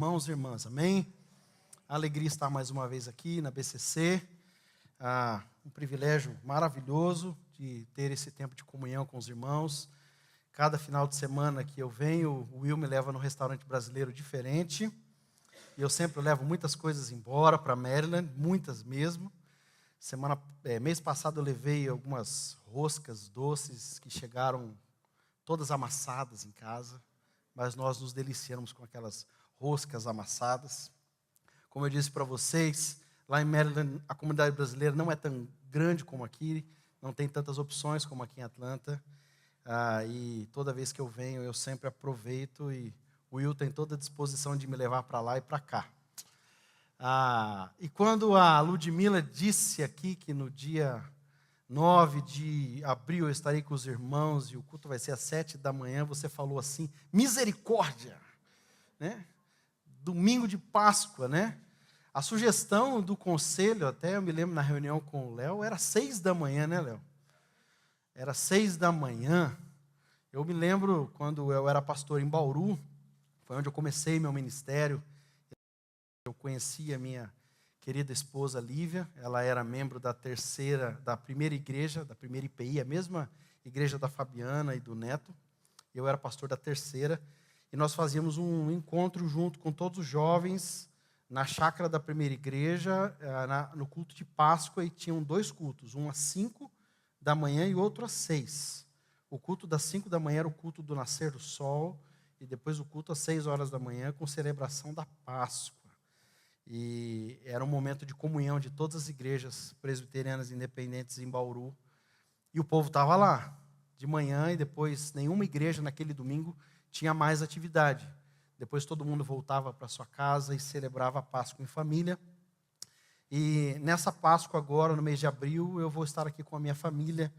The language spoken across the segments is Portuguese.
Irmãos e irmãs, amém? A alegria estar mais uma vez aqui na BCC. Um privilégio maravilhoso de ter esse tempo de comunhão com os irmãos. Cada final de semana que eu venho, o Will me leva num restaurante brasileiro diferente. E eu sempre levo muitas coisas embora para Maryland, muitas mesmo. Mês passado eu levei algumas roscas doces que chegaram todas amassadas em casa. Mas nós nos deliciamos com aquelas roscas amassadas. Como eu disse para vocês, lá em Maryland a comunidade brasileira não é tão grande como aqui, não tem tantas opções como aqui em Atlanta. E toda vez que eu venho, eu sempre aproveito e o Will tem toda a disposição de me levar para lá e para cá. E quando a Ludmila disse aqui que no dia 9 de abril eu estarei com os irmãos e o culto vai ser às 7 da manhã, você falou assim, misericórdia, né? Domingo de Páscoa, né? A sugestão do conselho, até eu me lembro na reunião com o Léo, era 6 da manhã, né, Léo? Era 6 da manhã. Eu me lembro quando eu era pastor em Bauru, foi onde eu comecei meu ministério. Eu conheci a minha querida esposa Lívia, ela era membro da primeira igreja, da primeira IPI, a mesma igreja da Fabiana e do Neto. Eu era pastor da terceira. E nós fazíamos um encontro junto com todos os jovens na chácara da primeira igreja, no culto de Páscoa, e tinham 2 cultos, um às 5 da manhã e outro às 6. O culto das 5 da manhã era o culto do nascer do sol, e depois o culto às 6 horas da manhã com celebração da Páscoa. E era um momento de comunhão de todas as igrejas presbiterianas independentes em Bauru. E o povo estava lá, de manhã, e depois nenhuma igreja naquele domingo tinha mais atividade. Depois todo mundo voltava para sua casa e celebrava a Páscoa em família. E nessa Páscoa agora, no mês de abril, eu vou estar aqui com a minha família.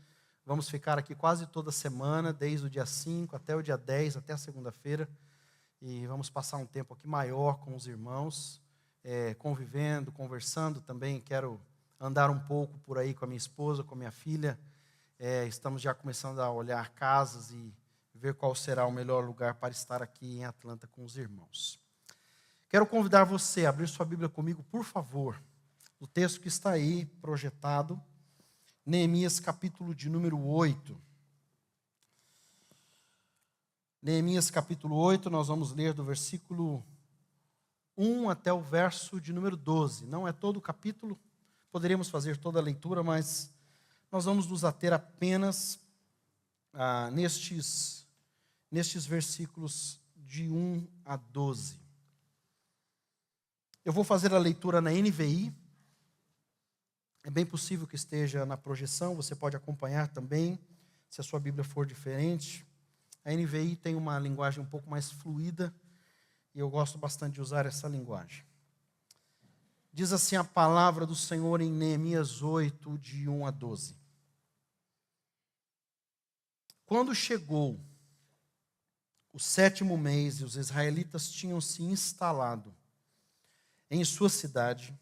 Vamos ficar aqui quase toda semana, desde o dia 5 até o dia 10, até a segunda-feira. E vamos passar um tempo aqui maior com os irmãos, convivendo, conversando também. Quero andar um pouco por aí com a minha esposa, com a minha filha. Estamos já começando a olhar casas e ver qual será o melhor lugar para estar aqui em Atlanta com os irmãos. Quero convidar você a abrir sua Bíblia comigo, por favor. O texto que está aí projetado, Neemias capítulo de número 8. Neemias capítulo 8, nós vamos ler do versículo 1 até o verso de número 12. Não é todo o capítulo, poderíamos fazer toda a leitura, mas nós vamos nos ater apenas nestes versículos de 1 a 12. Eu vou fazer a leitura na NVI. É bem possível que esteja na projeção, você pode acompanhar também, se a sua Bíblia for diferente. A NVI tem uma linguagem um pouco mais fluida, e eu gosto bastante de usar essa linguagem. Diz assim a palavra do Senhor em Neemias 8, de 1 a 12. Quando chegou o 7º mês e os israelitas tinham se instalado em sua cidade,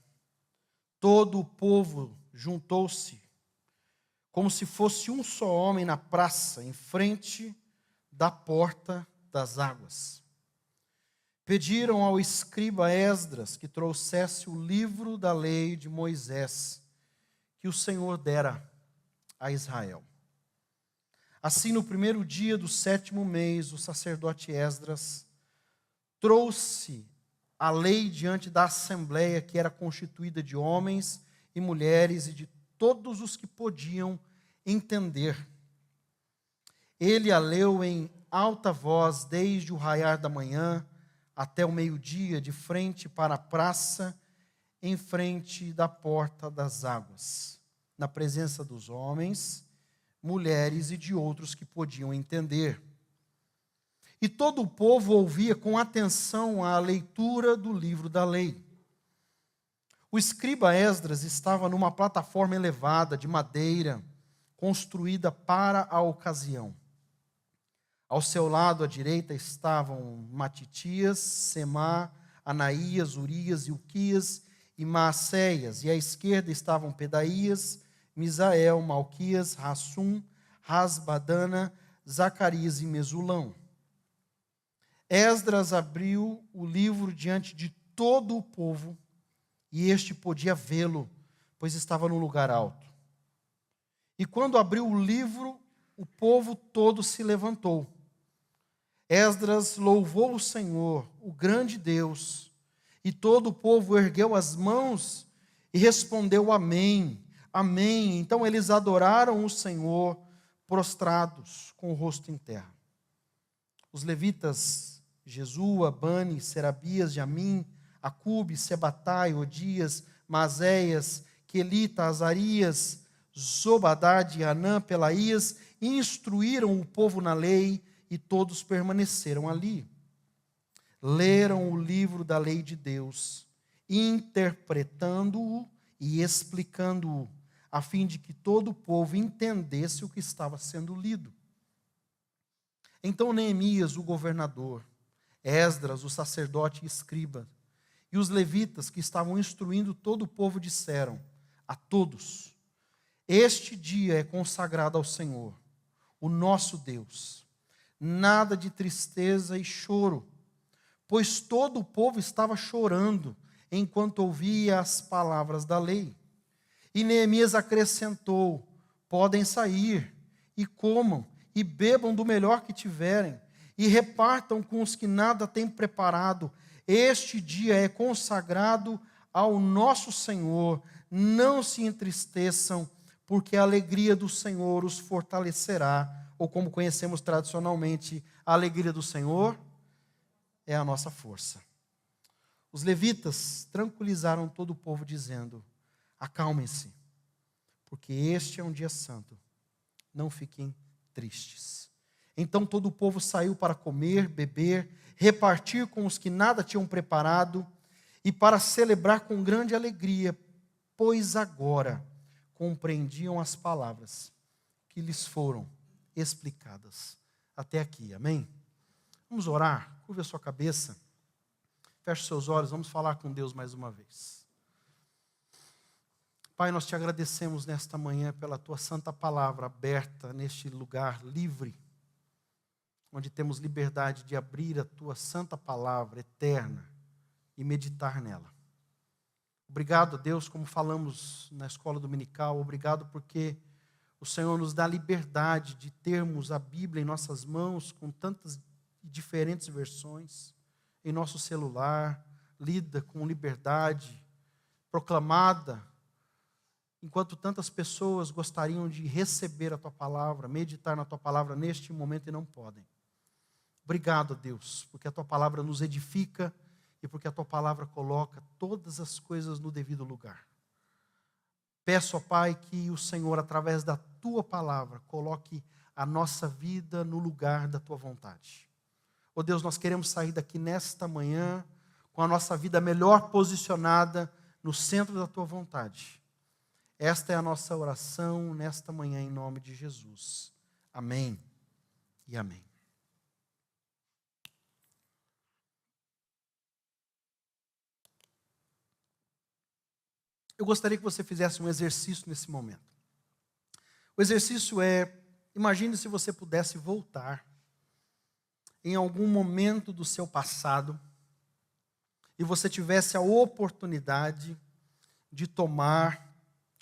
todo o povo juntou-se como se fosse um só homem na praça, em frente da porta das águas. Pediram ao escriba Esdras que trouxesse o livro da lei de Moisés, que o Senhor dera a Israel. Assim, no primeiro dia do 7º mês, o sacerdote Esdras trouxe a lei diante da assembleia, que era constituída de homens e mulheres e de todos os que podiam entender. Ele a leu em alta voz desde o raiar da manhã até o meio-dia, de frente para a praça, em frente da porta das águas, na presença dos homens, mulheres e de outros que podiam entender. E todo o povo ouvia com atenção a leitura do livro da lei. O escriba Esdras estava numa plataforma elevada de madeira, construída para a ocasião. Ao seu lado, à direita, estavam Matitias, Semá, Anaías, Urias, Ilquias e Maacéias. E à esquerda estavam Pedaías, Misael, Malquias, Rassum, Rasbadana, Zacarias e Mesulão. Esdras abriu o livro diante de todo o povo, e este podia vê-lo, pois estava no lugar alto. E quando abriu o livro, o povo todo se levantou. Esdras louvou o Senhor, o grande Deus, e todo o povo ergueu as mãos e respondeu amém, amém. Então eles adoraram o Senhor, prostrados, com o rosto em terra. Os levitas, Jesua, Bani, Serabias, Jamim, Acube, Sebatai, Odias, Maséias, Quelita, Azarias, Zobadade, Anã, Pelaías, instruíram o povo na lei, e todos permaneceram ali. Leram o livro da lei de Deus, interpretando-o e explicando-o, a fim de que todo o povo entendesse o que estava sendo lido. Então Neemias, o governador, Esdras, o sacerdote e escriba, e os levitas que estavam instruindo todo o povo disseram a todos: este dia é consagrado ao Senhor, o nosso Deus. Nada de tristeza e choro, pois todo o povo estava chorando enquanto ouvia as palavras da lei. E Neemias acrescentou: podem sair e comam e bebam do melhor que tiverem e repartam com os que nada têm preparado. Este dia é consagrado ao nosso Senhor. Não se entristeçam, porque a alegria do Senhor os fortalecerá. Ou como conhecemos tradicionalmente, a alegria do Senhor é a nossa força. Os levitas tranquilizaram todo o povo, dizendo: acalmem-se, porque este é um dia santo, não fiquem tristes. Então todo o povo saiu para comer, beber, repartir com os que nada tinham preparado, e para celebrar com grande alegria, pois agora compreendiam as palavras que lhes foram explicadas até aqui. Amém? Vamos orar. Curva a sua cabeça, feche seus olhos, vamos falar com Deus mais uma vez. Pai, nós te agradecemos nesta manhã pela tua santa palavra aberta neste lugar livre, onde temos liberdade de abrir a tua santa palavra eterna e meditar nela. Obrigado, Deus, como falamos na escola dominical, obrigado porque o Senhor nos dá liberdade de termos a Bíblia em nossas mãos, com tantas diferentes versões, em nosso celular, lida com liberdade, proclamada, enquanto tantas pessoas gostariam de receber a tua palavra, meditar na tua palavra neste momento e não podem. Obrigado, Deus, porque a tua palavra nos edifica e porque a tua palavra coloca todas as coisas no devido lugar. Peço, ó Pai, que o Senhor, através da tua palavra, coloque a nossa vida no lugar da tua vontade. Ó Deus, nós queremos sair daqui nesta manhã com a nossa vida melhor posicionada no centro da tua vontade. Esta é a nossa oração nesta manhã, em nome de Jesus. Amém e amém. Eu gostaria que você fizesse um exercício nesse momento. O exercício é, imagine se você pudesse voltar em algum momento do seu passado e você tivesse a oportunidade de tomar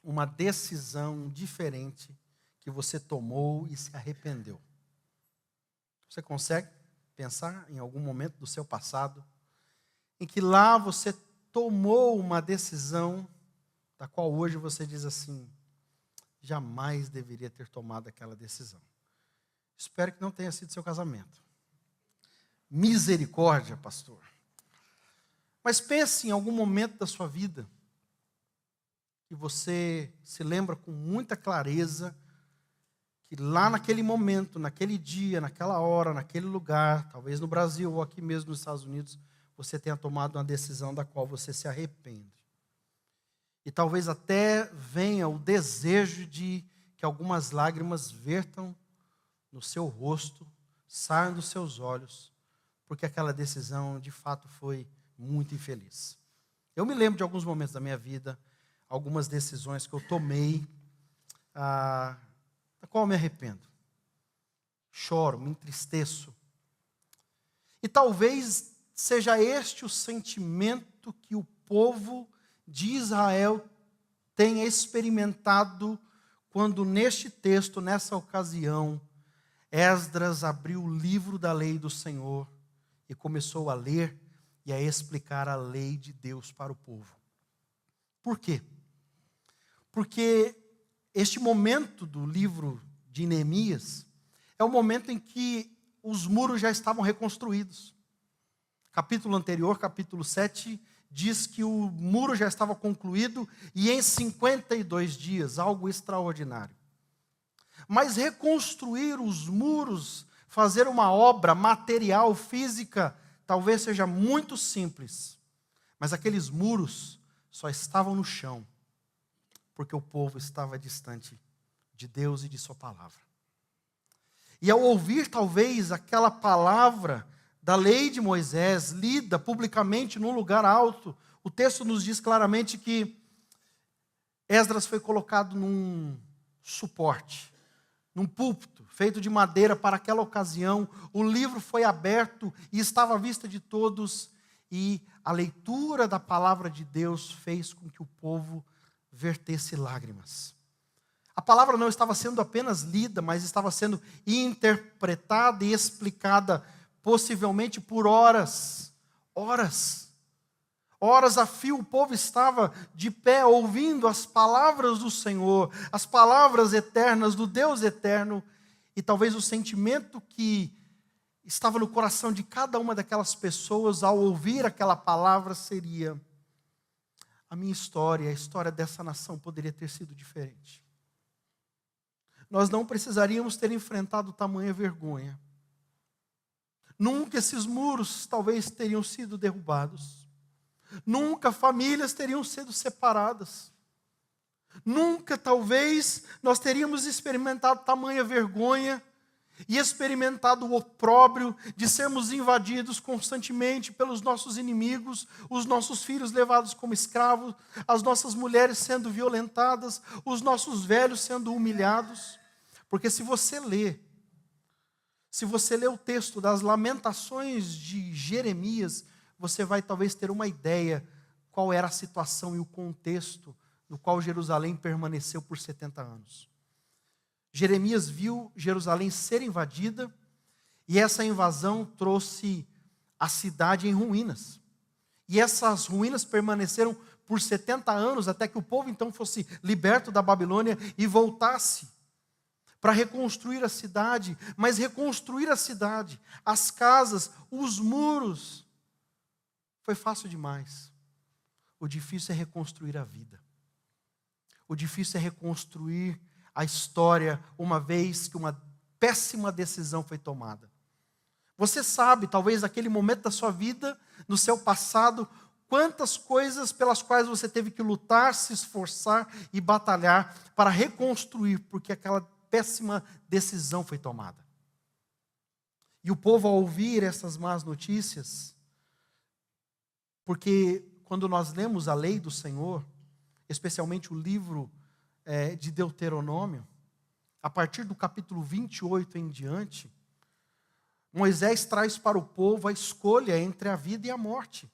uma decisão diferente que você tomou e se arrependeu. Você consegue pensar em algum momento do seu passado em que lá você tomou uma decisão da qual hoje você diz assim: jamais deveria ter tomado aquela decisão. Espero que não tenha sido seu casamento. Misericórdia, pastor. Mas pense em algum momento da sua vida que você se lembra com muita clareza que lá naquele momento, naquele dia, naquela hora, naquele lugar, talvez no Brasil ou aqui mesmo nos Estados Unidos, você tenha tomado uma decisão da qual você se arrepende. E talvez até venha o desejo de que algumas lágrimas vertam no seu rosto, saiam dos seus olhos, porque aquela decisão de fato foi muito infeliz. Eu me lembro de alguns momentos da minha vida, algumas decisões que eu tomei, da qual eu me arrependo. Choro, me entristeço. E talvez seja este o sentimento que o povo de Israel tenha experimentado quando neste texto, nessa ocasião, Esdras abriu o livro da lei do Senhor e começou a ler e a explicar a lei de Deus para o povo. Por quê? Porque este momento do livro de Neemias é o momento em que os muros já estavam reconstruídos. Capítulo anterior, capítulo 7, diz que o muro já estava concluído e em 52 dias, algo extraordinário. Mas reconstruir os muros, fazer uma obra material, física, talvez seja muito simples. Mas aqueles muros só estavam no chão, porque o povo estava distante de Deus e de sua palavra. E ao ouvir talvez aquela palavra da lei de Moisés, lida publicamente num lugar alto, o texto nos diz claramente que Esdras foi colocado num suporte, num púlpito, feito de madeira para aquela ocasião. O livro foi aberto e estava à vista de todos, e a leitura da palavra de Deus fez com que o povo vertesse lágrimas. A palavra não estava sendo apenas lida, mas estava sendo interpretada e explicada, possivelmente por horas a fio. O povo estava de pé, ouvindo as palavras do Senhor, as palavras eternas do Deus eterno, e talvez o sentimento que estava no coração de cada uma daquelas pessoas ao ouvir aquela palavra seria: a minha história, a história dessa nação poderia ter sido diferente. Nós não precisaríamos ter enfrentado tamanha vergonha. Nunca esses muros talvez teriam sido derrubados. Nunca famílias teriam sido separadas. Nunca talvez nós teríamos experimentado tamanha vergonha e experimentado o opróbrio de sermos invadidos constantemente pelos nossos inimigos, os nossos filhos levados como escravos, as nossas mulheres sendo violentadas, os nossos velhos sendo humilhados. Porque se você lê o texto das Lamentações de Jeremias, você vai talvez ter uma ideia qual era a situação e o contexto no qual Jerusalém permaneceu por 70 anos. Jeremias viu Jerusalém ser invadida, e essa invasão trouxe a cidade em ruínas. E essas ruínas permaneceram por 70 anos, até que o povo então fosse liberto da Babilônia e voltasse para reconstruir a cidade. Mas reconstruir a cidade, as casas, os muros, foi fácil demais. O difícil é reconstruir a vida. O difícil é reconstruir a história, uma vez que uma péssima decisão foi tomada. Você sabe, talvez naquele momento da sua vida, no seu passado, quantas coisas pelas quais você teve que lutar, se esforçar e batalhar para reconstruir, porque aquela péssima decisão foi tomada. E o povo, ao ouvir essas más notícias, porque quando nós lemos a lei do Senhor, especialmente o livro de Deuteronômio, a partir do capítulo 28 em diante, Moisés traz para o povo a escolha entre a vida e a morte.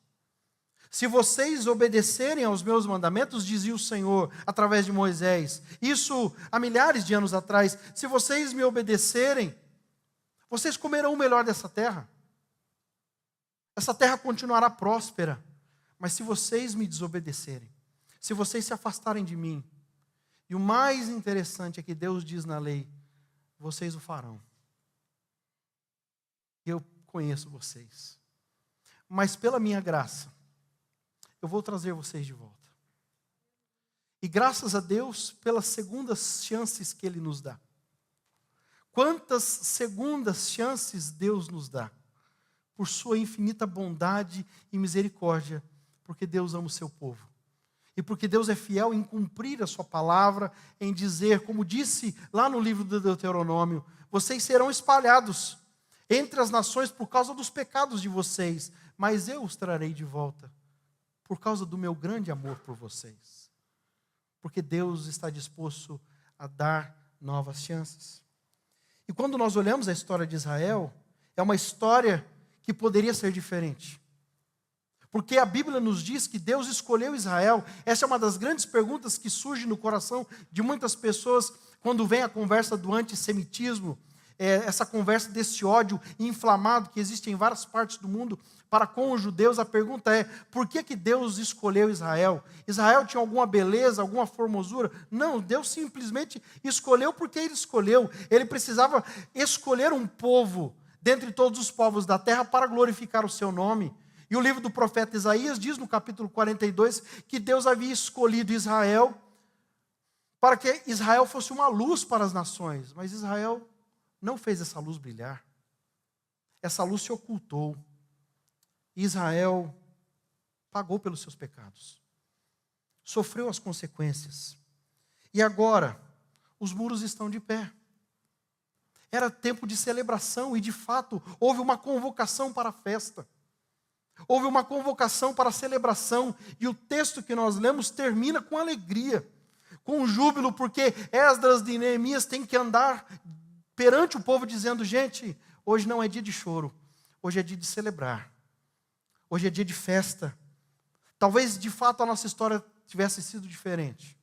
Se vocês obedecerem aos meus mandamentos, dizia o Senhor através de Moisés, isso há milhares de anos atrás, se vocês me obedecerem, vocês comerão o melhor dessa terra. Essa terra continuará próspera. Mas se vocês me desobedecerem, se vocês se afastarem de mim, e o mais interessante é que Deus diz na lei, vocês o farão. Eu conheço vocês. Mas pela minha graça, eu vou trazer vocês de volta. E graças a Deus pelas segundas chances que Ele nos dá. Quantas segundas chances Deus nos dá? Por sua infinita bondade e misericórdia, porque Deus ama o seu povo. E porque Deus é fiel em cumprir a sua palavra, em dizer, como disse lá no livro do Deuteronômio, vocês serão espalhados entre as nações por causa dos pecados de vocês, mas eu os trarei de volta, por causa do meu grande amor por vocês. Porque Deus está disposto a dar novas chances. E quando nós olhamos a história de Israel, é uma história que poderia ser diferente? Porque a Bíblia nos diz que Deus escolheu Israel. Essa é uma das grandes perguntas que surge no coração de muitas pessoas quando vem a conversa do antissemitismo, essa conversa desse ódio inflamado que existe em várias partes do mundo para com os judeus. A pergunta é, por que Deus escolheu Israel? Israel tinha alguma beleza, alguma formosura? Não, Deus simplesmente escolheu porque Ele escolheu. Ele precisava escolher um povo dentre todos os povos da terra para glorificar o seu nome. E o livro do profeta Isaías diz no capítulo 42 que Deus havia escolhido Israel para que Israel fosse uma luz para as nações. Mas Israel não fez essa luz brilhar. Essa luz se ocultou. Israel pagou pelos seus pecados. Sofreu as consequências. E agora, os muros estão de pé. Era tempo de celebração e, de fato, houve uma convocação para a festa. Houve uma convocação para a celebração. E o texto que nós lemos termina com alegria, com júbilo, porque Esdras e Neemias têm que andar perante o povo dizendo, gente, hoje não é dia de choro, hoje é dia de celebrar. Hoje é dia de festa. Talvez, de fato, a nossa história tivesse sido diferente.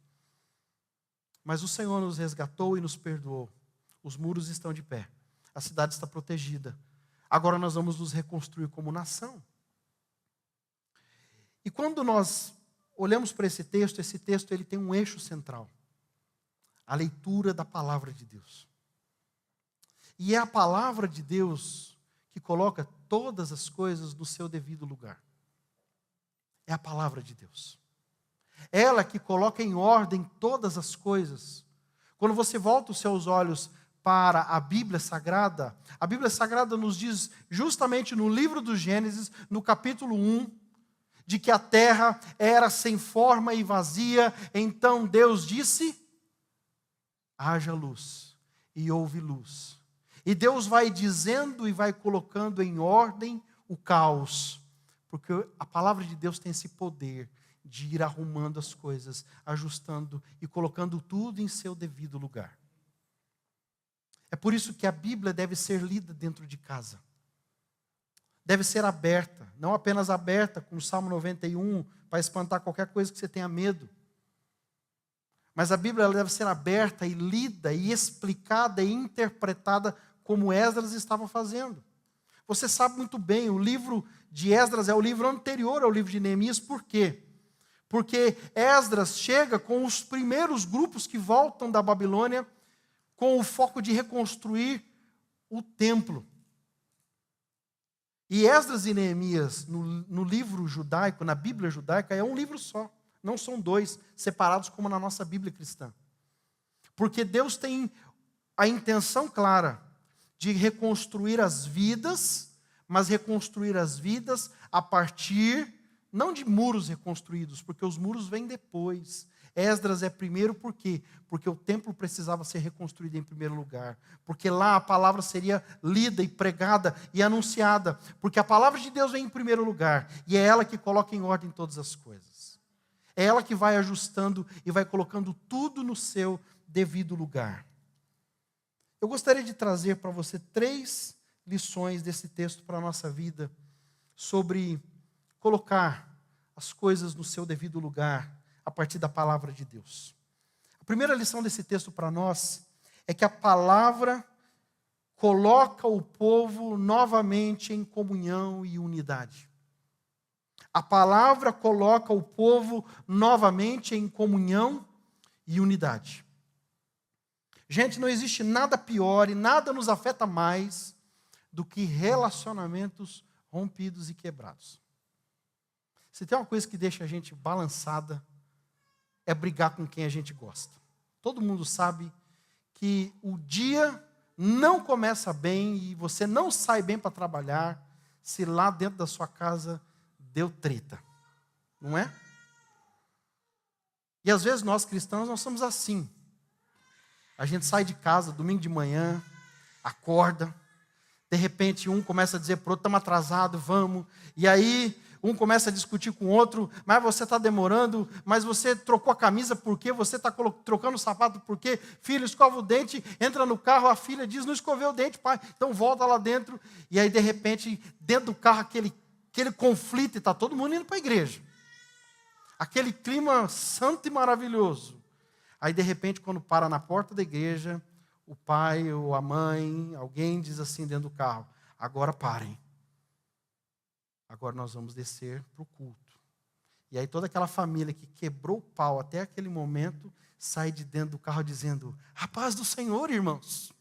Mas o Senhor nos resgatou e nos perdoou. Os muros estão de pé. A cidade está protegida. Agora nós vamos nos reconstruir como nação. E quando nós olhamos para esse texto ele tem um eixo central. A leitura da palavra de Deus. E é a palavra de Deus que coloca todas as coisas no seu devido lugar. É a palavra de Deus. Ela que coloca em ordem todas as coisas. Quando você volta os seus olhos para a Bíblia Sagrada nos diz justamente no livro do Gênesis, no capítulo 1, de que a terra era sem forma e vazia. Então Deus disse, haja luz, e houve luz. E Deus vai dizendo e vai colocando em ordem o caos. Porque a palavra de Deus tem esse poder de ir arrumando as coisas, ajustando e colocando tudo em seu devido lugar. É por isso que a Bíblia deve ser lida dentro de casa. Deve ser aberta, não apenas aberta, como o Salmo 91, para espantar qualquer coisa que você tenha medo. Mas a Bíblia ela deve ser aberta e lida e explicada e interpretada como Esdras estava fazendo. Você sabe muito bem, o livro de Esdras é o livro anterior ao livro de Neemias. Por quê? Porque Esdras chega com os primeiros grupos que voltam da Babilônia com o foco de reconstruir o templo. E Esdras e Neemias, no livro judaico, na Bíblia judaica, é um livro só. Não são dois, separados como na nossa Bíblia cristã. Porque Deus tem a intenção clara de reconstruir as vidas, mas reconstruir as vidas a partir, não de muros reconstruídos, porque os muros vêm depois. Esdras é primeiro por quê? Porque o templo precisava ser reconstruído em primeiro lugar. Porque lá a palavra seria lida e pregada e anunciada. Porque a palavra de Deus vem em primeiro lugar. E é ela que coloca em ordem todas as coisas. É ela que vai ajustando e vai colocando tudo no seu devido lugar. Eu gostaria de trazer para você 3 lições desse texto para a nossa vida sobre colocar as coisas no seu devido lugar a partir da palavra de Deus. A primeira lição desse texto para nós é que a palavra coloca o povo novamente em comunhão e unidade. A palavra coloca o povo novamente em comunhão e unidade. Gente, não existe nada pior e nada nos afeta mais do que relacionamentos rompidos e quebrados. Se tem uma coisa que deixa a gente balançada, é brigar com quem a gente gosta. Todo mundo sabe que o dia não começa bem e você não sai bem para trabalhar se lá dentro da sua casa deu treta. Não é? E às vezes nós cristãos, nós somos assim. A gente sai de casa domingo de manhã, acorda, de repente um começa a dizer para o outro, estamos atrasados, vamos. E aí um começa a discutir com o outro, mas você está demorando, mas você trocou a camisa por quê? Você está trocando o sapato por quê? Filho, escova o dente, entra no carro, a filha diz, não escovei o dente, pai. Então volta lá dentro, e aí de repente, dentro do carro, aquele conflito, e está todo mundo indo para a igreja. Aquele clima santo e maravilhoso. Aí de repente, quando para na porta da igreja, o pai ou a mãe, alguém diz assim dentro do carro, agora parem. Agora nós vamos descer para o culto. E aí toda aquela família que quebrou o pau até aquele momento, sai de dentro do carro dizendo, a paz do Senhor, irmãos.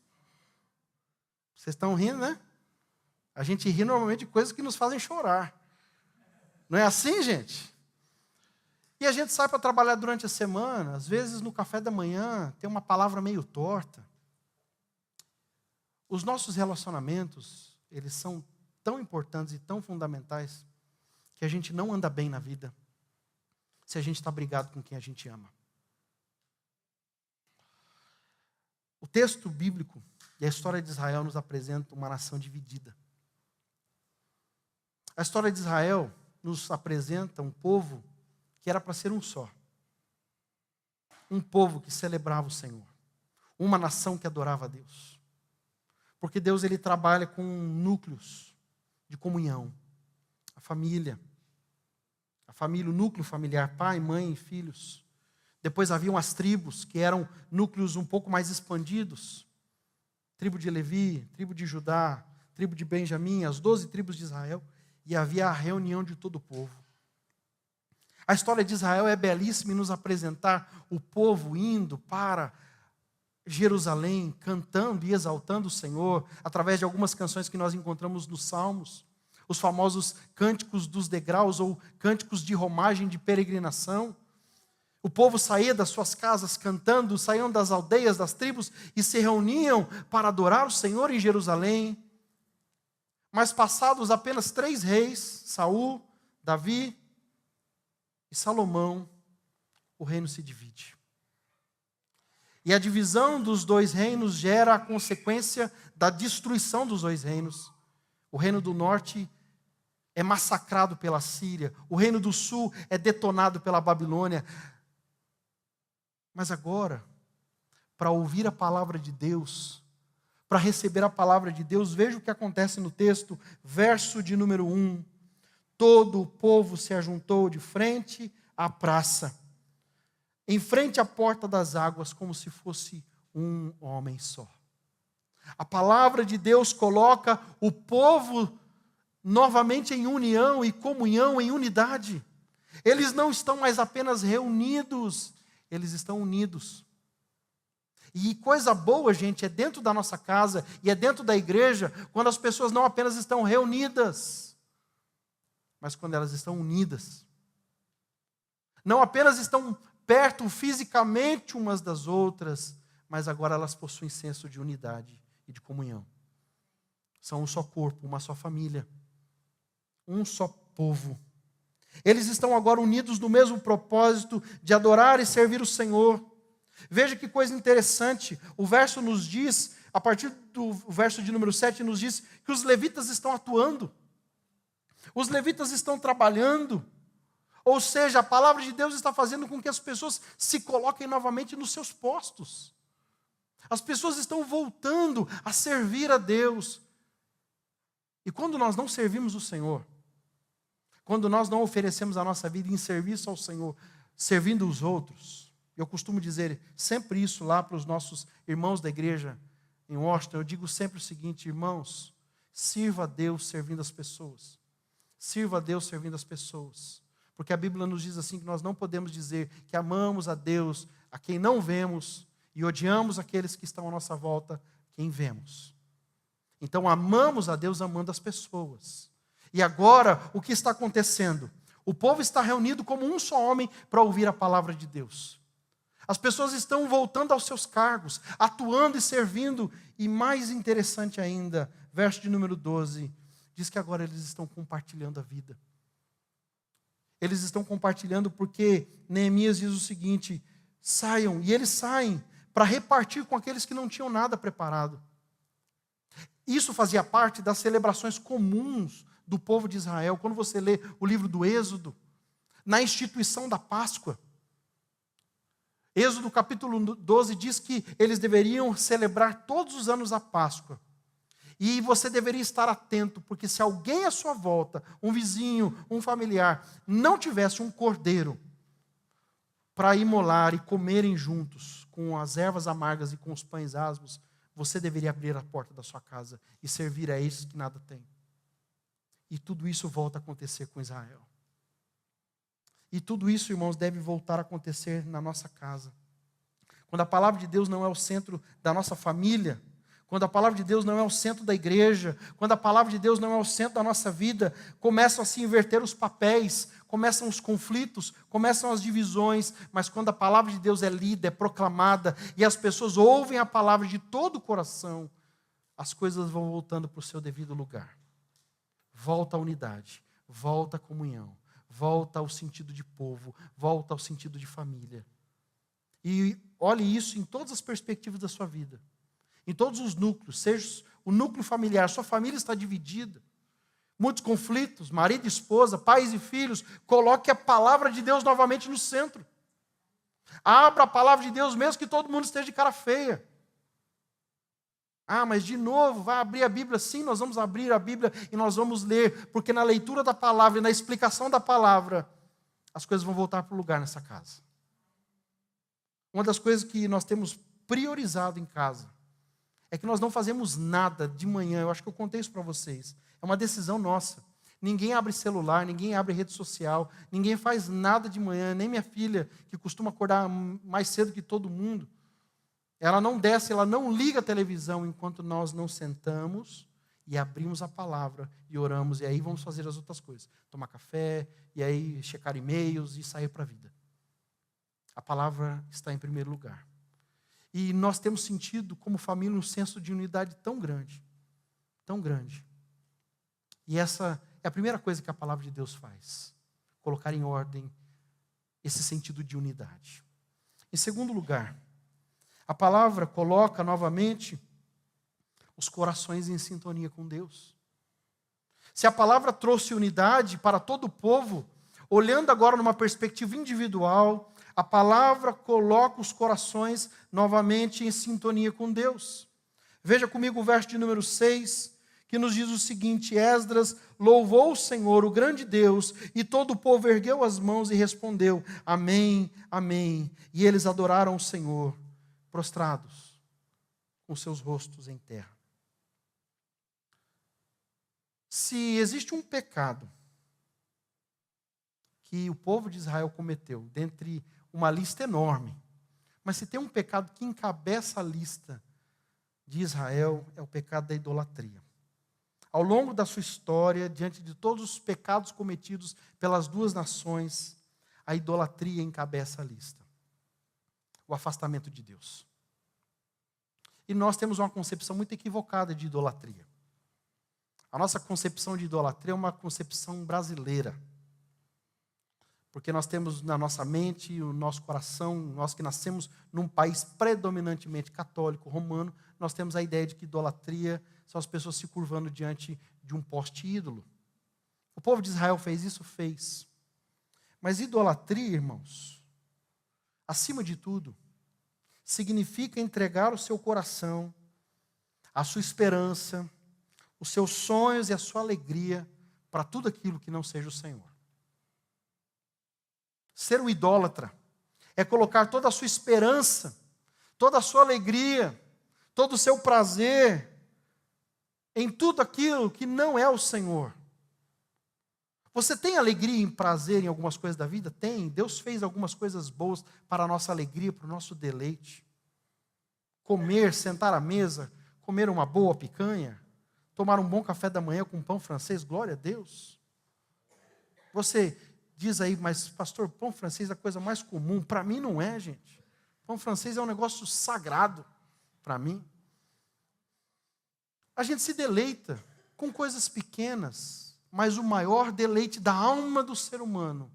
Vocês estão rindo, né? A gente ri normalmente de coisas que nos fazem chorar. Não é assim, gente? E a gente sai para trabalhar durante a semana, às vezes no café da manhã tem uma palavra meio torta. Os nossos relacionamentos, eles são tão importantes e tão fundamentais que a gente não anda bem na vida se a gente está brigado com quem a gente ama. O texto bíblico e a história de Israel nos apresenta uma nação dividida. A história de Israel nos apresenta um povo que era para ser um só. Um povo que celebrava o Senhor. Uma nação que adorava a Deus. Porque Deus ele trabalha com núcleos de comunhão. A família, o núcleo familiar, pai, mãe e filhos. Depois haviam as tribos, que eram núcleos um pouco mais expandidos. Tribo de Levi, tribo de Judá, tribo de Benjamim, as 12 tribos de Israel. E havia a reunião de todo o povo. A história de Israel é belíssima em nos apresentar o povo indo para Jerusalém, cantando e exaltando o Senhor, através de algumas canções que nós encontramos nos Salmos, os famosos cânticos dos degraus ou cânticos de romagem de peregrinação. O povo saía das suas casas cantando, saíam das aldeias, das tribos e se reuniam para adorar o Senhor em Jerusalém. Mas passados apenas 3 reis, Saul, Davi e Salomão, o reino se divide. E a divisão dos 2 reinos gera a consequência da destruição dos 2 reinos. O reino do norte é massacrado pela Síria. O reino do sul é detonado pela Babilônia. Mas agora, para ouvir a palavra de Deus, para receber a palavra de Deus, veja o que acontece no texto, verso de número 1. Todo o povo se ajuntou de frente à praça, em frente à porta das águas, como se fosse um homem só. A palavra de Deus coloca o povo novamente em união e comunhão, em unidade. Eles não estão mais apenas reunidos, eles estão unidos. E coisa boa, gente, é dentro da nossa casa e é dentro da igreja, quando as pessoas não apenas estão reunidas, mas quando elas estão unidas. Não apenas estão perto fisicamente umas das outras, mas agora elas possuem senso de unidade e de comunhão. São um só corpo, uma só família, um só povo. Eles estão agora unidos no mesmo propósito de adorar e servir o Senhor. Veja que coisa interessante, o verso nos diz, a partir do verso de número 7, nos diz que os levitas estão atuando. Os levitas estão trabalhando. Ou seja, a palavra de Deus está fazendo com que as pessoas se coloquem novamente nos seus postos. As pessoas estão voltando a servir a Deus. E quando nós não servimos o Senhor, quando nós não oferecemos a nossa vida em serviço ao Senhor, servindo os outros, eu costumo dizer sempre isso lá para os nossos irmãos da igreja em Washington, eu digo sempre o seguinte, irmãos, sirva a Deus servindo as pessoas. Sirva a Deus servindo as pessoas. Porque a Bíblia nos diz assim que nós não podemos dizer que amamos a Deus a quem não vemos e odiamos aqueles que estão à nossa volta, quem vemos. Então amamos a Deus amando as pessoas. E agora, o que está acontecendo? O povo está reunido como um só homem para ouvir a palavra de Deus. As pessoas estão voltando aos seus cargos, atuando e servindo. E mais interessante ainda, verso de número 12, diz que agora eles estão compartilhando a vida. Eles estão compartilhando porque Neemias diz o seguinte, saiam, e eles saem para repartir com aqueles que não tinham nada preparado. Isso fazia parte das celebrações comuns do povo de Israel. Quando você lê o livro do Êxodo, na instituição da Páscoa, Êxodo capítulo 12 diz que eles deveriam celebrar todos os anos a Páscoa. E você deveria estar atento, porque se alguém à sua volta, um vizinho, um familiar, não tivesse um cordeiro para imolar e comerem juntos, com as ervas amargas e com os pães asmos, você deveria abrir a porta da sua casa e servir a esses que nada têm. E tudo isso volta a acontecer com Israel. E tudo isso, irmãos, deve voltar a acontecer na nossa casa. Quando a palavra de Deus não é o centro da nossa família, quando a palavra de Deus não é o centro da igreja, quando a palavra de Deus não é o centro da nossa vida, começam a se inverter os papéis, começam os conflitos, começam as divisões, mas quando a palavra de Deus é lida, é proclamada, e as pessoas ouvem a palavra de todo o coração, as coisas vão voltando para o seu devido lugar. Volta a unidade, volta a comunhão, volta ao sentido de povo, volta ao sentido de família. E olhe isso em todas as perspectivas da sua vida. Em todos os núcleos, seja o núcleo familiar, sua família está dividida. Muitos conflitos, marido e esposa, pais e filhos. Coloque a palavra de Deus novamente no centro. Abra a palavra de Deus mesmo que todo mundo esteja de cara feia. Ah, mas de novo, vai abrir a Bíblia? Sim, nós vamos abrir a Bíblia e nós vamos ler, porque na leitura da palavra e na explicação da palavra, as coisas vão voltar para o lugar nessa casa. Uma das coisas que nós temos priorizado em casa é que nós não fazemos nada de manhã. Eu acho que eu contei isso para vocês. É uma decisão nossa. Ninguém abre celular, ninguém abre rede social, ninguém faz nada de manhã, nem minha filha, que costuma acordar mais cedo que todo mundo. Ela não desce, ela não liga a televisão enquanto nós não sentamos e abrimos a palavra e oramos. E aí vamos fazer as outras coisas. Tomar café, e aí checar e-mails e sair para a vida. A palavra está em primeiro lugar. E nós temos sentido, como família, um senso de unidade tão grande. Tão grande. E essa é a primeira coisa que a palavra de Deus faz. Colocar em ordem esse sentido de unidade. Em segundo lugar, a palavra coloca novamente os corações em sintonia com Deus. Se a palavra trouxe unidade para todo o povo, olhando agora numa perspectiva individual, a palavra coloca os corações novamente em sintonia com Deus. Veja comigo o verso de número 6, que nos diz o seguinte: Esdras louvou o Senhor, o grande Deus, e todo o povo ergueu as mãos e respondeu: Amém, amém. E eles adoraram o Senhor, prostrados, com seus rostos em terra. Se existe um pecado que o povo de Israel cometeu, dentre uma lista enorme, mas se tem um pecado que encabeça a lista de Israel, é o pecado da idolatria. Ao longo da sua história, diante de todos os pecados cometidos pelas duas nações, a idolatria encabeça a lista. O afastamento de Deus. E nós temos uma concepção muito equivocada de idolatria. A nossa concepção de idolatria é uma concepção brasileira. Porque nós temos na nossa mente, o nosso coração, nós que nascemos num país predominantemente católico, romano, nós temos a ideia de que idolatria são as pessoas se curvando diante de um poste ídolo. O povo de Israel fez isso? Fez. Mas idolatria, irmãos, acima de tudo, significa entregar o seu coração, a sua esperança, os seus sonhos e a sua alegria para tudo aquilo que não seja o Senhor. Ser um idólatra é colocar toda a sua esperança, toda a sua alegria, todo o seu prazer em tudo aquilo que não é o Senhor. Você tem alegria e prazer em algumas coisas da vida? Tem. Deus fez algumas coisas boas para a nossa alegria, para o nosso deleite. Comer, sentar à mesa, comer uma boa picanha, tomar um bom café da manhã com pão francês, glória a Deus. Você diz aí, mas pastor, pão francês é a coisa mais comum. Para mim não é, gente. Pão francês é um negócio sagrado para mim. A gente se deleita com coisas pequenas, mas o maior deleite da alma do ser humano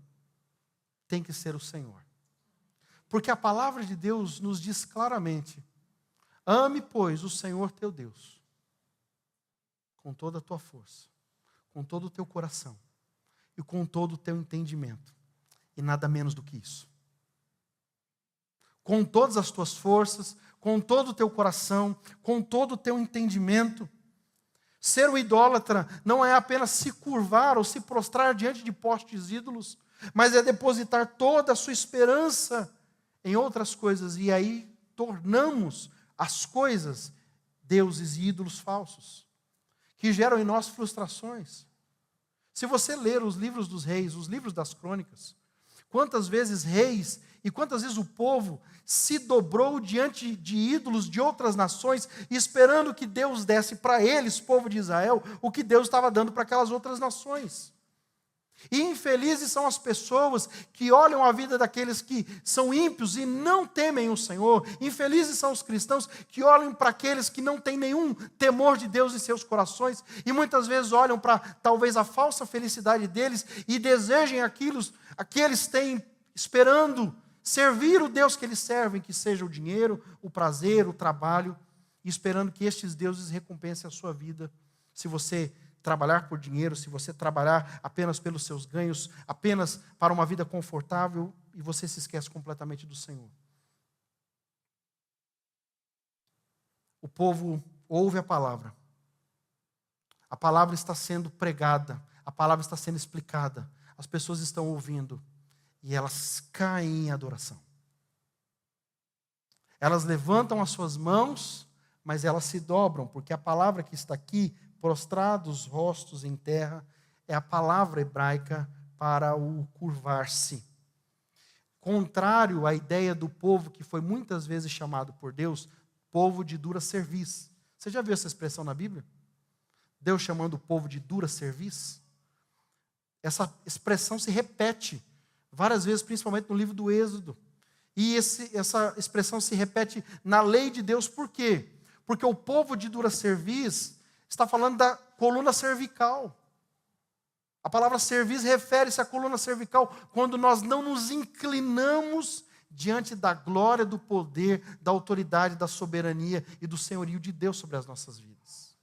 tem que ser o Senhor. Porque a palavra de Deus nos diz claramente: ame, pois, o Senhor teu Deus, com toda a tua força, com todo o teu coração e com todo o teu entendimento. E nada menos do que isso. Com todas as tuas forças, com todo o teu coração, com todo o teu entendimento. Ser um idólatra não é apenas se curvar ou se prostrar diante de postes ídolos, mas é depositar toda a sua esperança em outras coisas. E aí tornamos as coisas deuses e ídolos falsos, que geram em nós frustrações. Se você ler os livros dos reis, os livros das crônicas, quantas vezes reis e quantas vezes o povo se dobrou diante de ídolos de outras nações, esperando que Deus desse para eles, povo de Israel, o que Deus estava dando para aquelas outras nações. E infelizes são as pessoas que olham a vida daqueles que são ímpios e não temem o Senhor. Infelizes são os cristãos que olham para aqueles que não têm nenhum temor de Deus em seus corações e muitas vezes olham para talvez a falsa felicidade deles e desejem aquilo que eles têm, esperando servir o Deus que eles servem, que seja o dinheiro, o prazer, o trabalho, e esperando que estes deuses recompensem a sua vida. Se você trabalhar por dinheiro, se você trabalhar apenas pelos seus ganhos, apenas para uma vida confortável, e você se esquece completamente do Senhor. O povo ouve a palavra está sendo pregada, a palavra está sendo explicada, as pessoas estão ouvindo, e elas caem em adoração. Elas levantam as suas mãos, mas elas se dobram, porque a palavra que está aqui, prostrados rostos em terra, é a palavra hebraica para o curvar-se. Contrário à ideia do povo que foi muitas vezes chamado por Deus, povo de dura cerviz. Você já viu essa expressão na Bíblia? Deus chamando o povo de dura cerviz? Essa expressão se repete várias vezes, principalmente no livro do Êxodo. E essa expressão se repete na lei de Deus, por quê? Porque o povo de dura cerviz está falando da coluna cervical. A palavra cerviz refere-se à coluna cervical quando nós não nos inclinamos diante da glória, do poder, da autoridade, da soberania e do senhorio de Deus sobre as nossas vidas.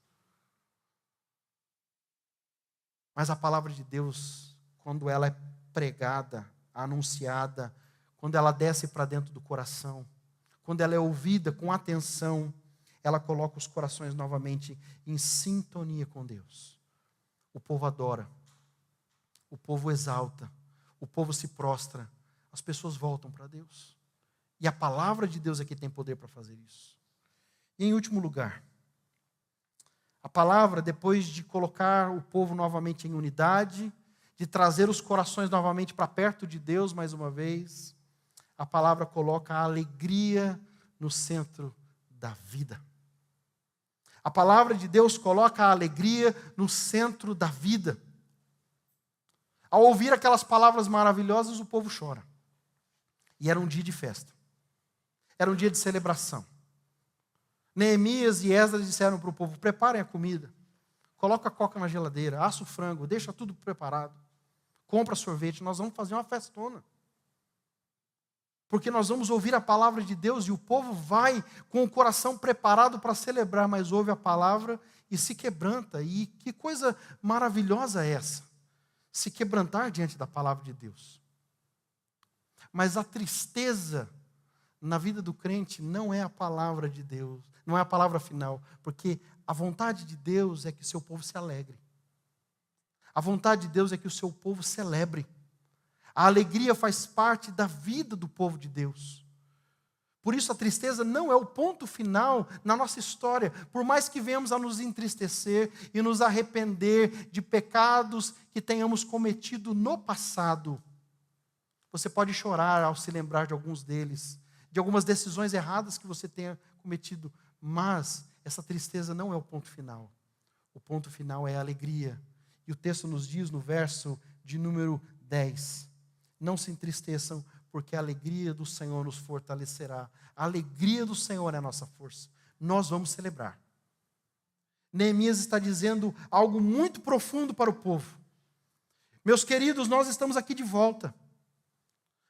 Mas a palavra de Deus, quando ela é pregada, anunciada, quando ela desce para dentro do coração, quando ela é ouvida com atenção, ela coloca os corações novamente em sintonia com Deus. O povo adora, o povo exalta, o povo se prostra, as pessoas voltam para Deus. E a palavra de Deus é que tem poder para fazer isso. E em último lugar, a palavra, depois de colocar o povo novamente em unidade, de trazer os corações novamente para perto de Deus mais uma vez, a palavra coloca a alegria no centro da vida. A palavra de Deus coloca a alegria no centro da vida. Ao ouvir aquelas palavras maravilhosas, o povo chora. E era um dia de festa. Era um dia de celebração. Neemias e Esdras disseram para o povo: preparem a comida, coloca a coca na geladeira, assa o frango, deixa tudo preparado, compra sorvete, nós vamos fazer uma festona. Porque nós vamos ouvir a palavra de Deus e o povo vai com o coração preparado para celebrar, mas ouve a palavra e se quebranta. E que coisa maravilhosa é essa? Se quebrantar diante da palavra de Deus. Mas a tristeza na vida do crente não é a palavra de Deus, não é a palavra final, porque a vontade de Deus é que o seu povo se alegre. A vontade de Deus é que o seu povo celebre. A alegria faz parte da vida do povo de Deus. Por isso a tristeza não é o ponto final na nossa história. Por mais que venhamos a nos entristecer e nos arrepender de pecados que tenhamos cometido no passado, você pode chorar ao se lembrar de alguns deles, de algumas decisões erradas que você tenha cometido, mas essa tristeza não é o ponto final. O ponto final é a alegria. E o texto nos diz no verso de número 10, não se entristeçam, porque a alegria do Senhor nos fortalecerá. A alegria do Senhor é a nossa força. Nós vamos celebrar. Neemias está dizendo algo muito profundo para o povo. Meus queridos, nós estamos aqui de volta.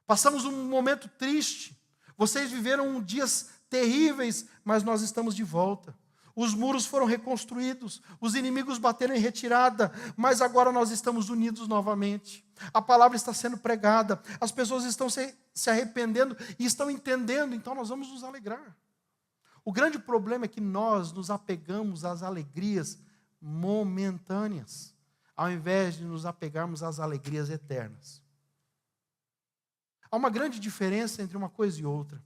Passamos um momento triste. Vocês viveram dias terríveis, mas nós estamos de volta. Os muros foram reconstruídos, os inimigos bateram em retirada, mas agora nós estamos unidos novamente. A palavra está sendo pregada, as pessoas estão se arrependendo e estão entendendo, então nós vamos nos alegrar. O grande problema é que nós nos apegamos às alegrias momentâneas, ao invés de nos apegarmos às alegrias eternas. Há uma grande diferença entre uma coisa e outra.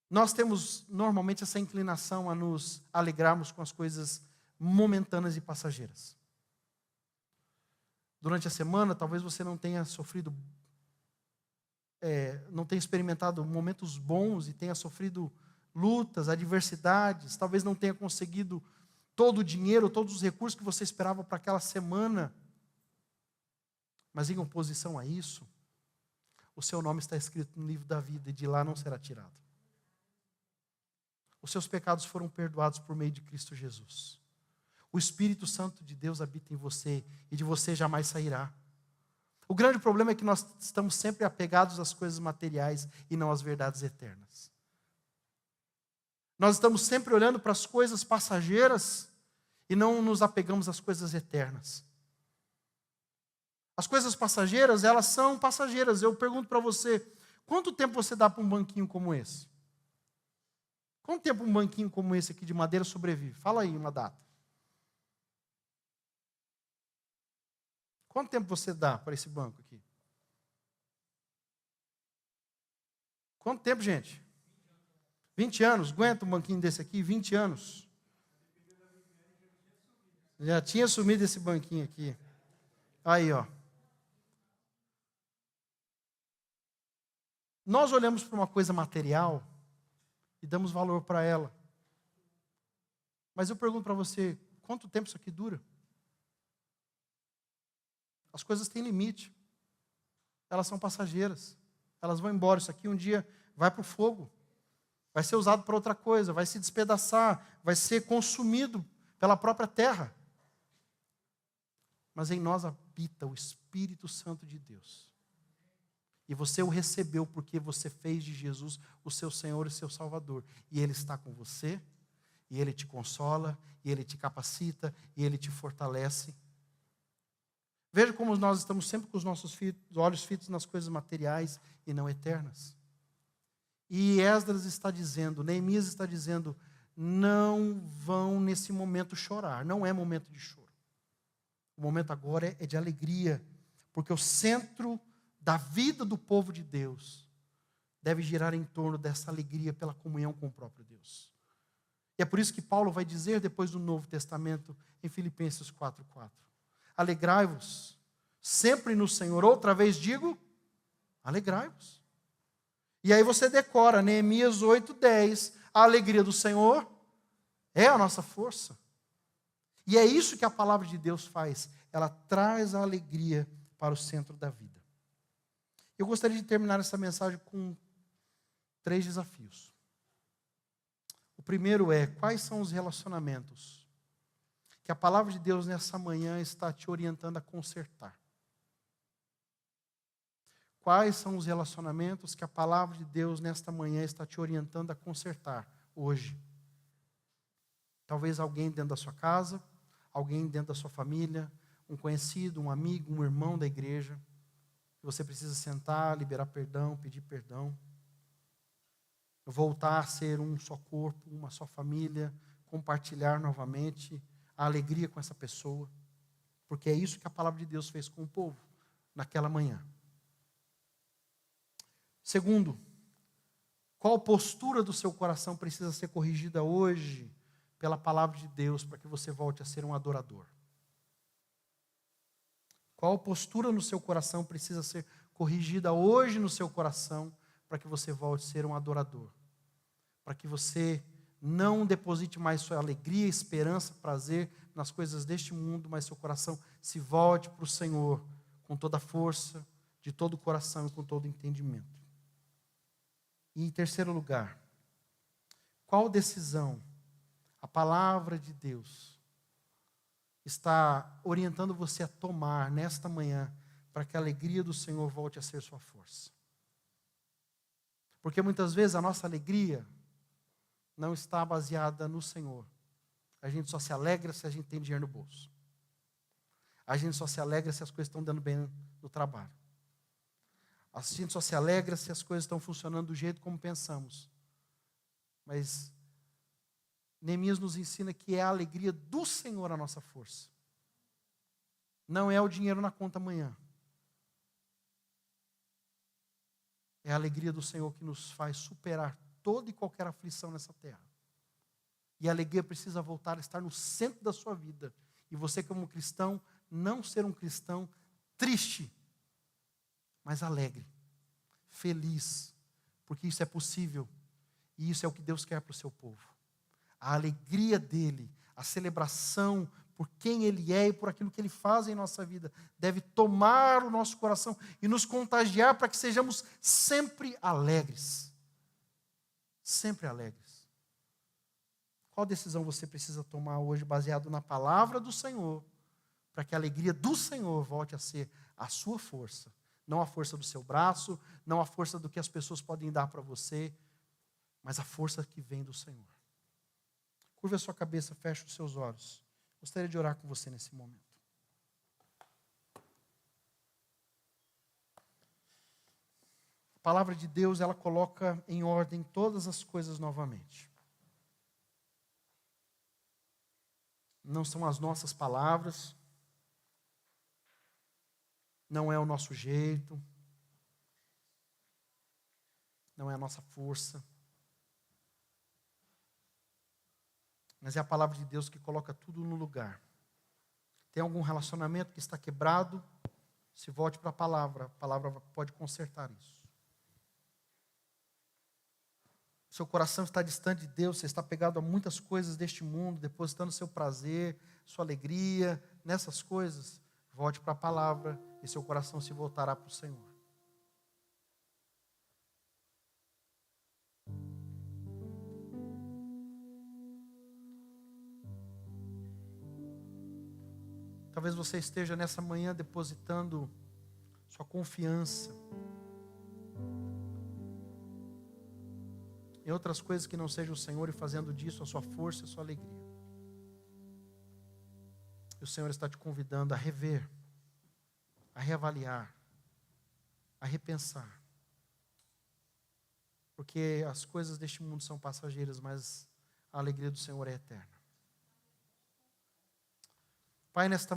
Nós temos normalmente essa inclinação a nos alegrarmos com as coisas momentâneas e passageiras. Durante a semana, talvez você não tenha sofrido, não tenha experimentado momentos bons e tenha sofrido lutas, adversidades, talvez não tenha conseguido todo o dinheiro, todos os recursos que você esperava para aquela semana. Mas em oposição a isso, o seu nome está escrito no livro da vida e de lá não será tirado. Os seus pecados foram perdoados por meio de Cristo Jesus. O Espírito Santo de Deus habita em você e de você jamais sairá. O grande problema é que nós estamos sempre apegados às coisas materiais e não às verdades eternas. Nós estamos sempre olhando para as coisas passageiras e não nos apegamos às coisas eternas. As coisas passageiras, elas são passageiras. Eu pergunto para você, quanto tempo você dá para um banquinho como esse? Quanto tempo um banquinho como esse aqui de madeira sobrevive? Fala aí uma data. Quanto tempo você dá para esse banco aqui? Quanto tempo, gente? 20 anos. Aguenta um banquinho desse aqui? 20 anos. Já tinha sumido esse banquinho aqui. Aí, ó. Nós olhamos para uma coisa material e damos valor para ela. Mas eu pergunto para você, quanto tempo isso aqui dura? As coisas têm limite. Elas são passageiras. Elas vão embora. Isso aqui um dia vai para o fogo. Vai ser usado para outra coisa. Vai se despedaçar. Vai ser consumido pela própria terra. Mas em nós habita o Espírito Santo de Deus. E você o recebeu porque você fez de Jesus o seu Senhor e seu Salvador. E Ele está com você, e Ele te consola, e Ele te capacita, e Ele te fortalece. Veja como nós estamos sempre com os nossos olhos fitos nas coisas materiais e não eternas. E Esdras está dizendo, Neemias está dizendo, não vão nesse momento chorar. Não é momento de choro. O momento agora é de alegria, porque o centro da vida do povo de Deus deve girar em torno dessa alegria pela comunhão com o próprio Deus. E é por isso que Paulo vai dizer depois do Novo Testamento em Filipenses 4:4. Alegrai-vos sempre no Senhor. Outra vez digo, alegrai-vos. E aí você decora Neemias 8:10. A alegria do Senhor é a nossa força. E é isso que a palavra de Deus faz. Ela traz a alegria para o centro da vida. Eu gostaria de terminar essa mensagem com 3 desafios. O primeiro é, quais são os relacionamentos que a palavra de Deus nessa manhã está te orientando a consertar? Quais são os relacionamentos que a palavra de Deus nesta manhã está te orientando a consertar hoje? Talvez alguém dentro da sua casa, alguém dentro da sua família, um conhecido, um amigo, um irmão da igreja. Você precisa sentar, liberar perdão, pedir perdão. Voltar a ser um só corpo, uma só família, compartilhar novamente a alegria com essa pessoa. Porque é isso que a palavra de Deus fez com o povo naquela manhã. Segundo, qual postura do seu coração precisa ser corrigida hoje pela palavra de Deus para que você volte a ser um adorador? Qual postura no seu coração precisa ser corrigida hoje no seu coração para que você volte a ser um adorador? Para que você não deposite mais sua alegria, esperança, prazer nas coisas deste mundo, mas seu coração se volte para o Senhor com toda a força, de todo o coração e com todo o entendimento. E em terceiro lugar, qual decisão a palavra de Deus está orientando você a tomar nesta manhã para que a alegria do Senhor volte a ser sua força? Porque muitas vezes a nossa alegria não está baseada no Senhor. A gente só se alegra se a gente tem dinheiro no bolso. A gente só se alegra se as coisas estão dando bem no trabalho. A gente só se alegra se as coisas estão funcionando do jeito como pensamos. Mas Neemias nos ensina que é a alegria do Senhor a nossa força. Não é o dinheiro na conta amanhã. É a alegria do Senhor que nos faz superar toda e qualquer aflição nessa terra. E a alegria precisa voltar a estar no centro da sua vida. E você, como cristão, não ser um cristão triste, mas alegre, feliz, porque isso é possível. E isso é o que Deus quer para o seu povo. A alegria dele, a celebração por quem ele é e por aquilo que ele faz em nossa vida, deve tomar o nosso coração e nos contagiar para que sejamos sempre alegres. Sempre alegres. Qual decisão você precisa tomar hoje baseado na palavra do Senhor, para que a alegria do Senhor volte a ser a sua força, não a força do seu braço, não a força do que as pessoas podem dar para você, mas a força que vem do Senhor. Curva a sua cabeça, feche os seus olhos. Gostaria de orar com você nesse momento. A palavra de Deus, ela coloca em ordem todas as coisas novamente. Não são as nossas palavras, não é o nosso jeito, não é a nossa força, mas é a palavra de Deus que coloca tudo no lugar. Tem algum relacionamento que está quebrado? Se volte para a palavra pode consertar isso. Seu coração está distante de Deus, você está pegado a muitas coisas deste mundo, depositando seu prazer, sua alegria nessas coisas. Volte para a palavra e seu coração se voltará para o Senhor. Talvez você esteja nessa manhã depositando sua confiança em outras coisas que não sejam o Senhor e fazendo disso a sua força e a sua alegria. E o Senhor está te convidando a rever, a reavaliar, a repensar. Porque as coisas deste mundo são passageiras, mas a alegria do Senhor é eterna. Pai, nesta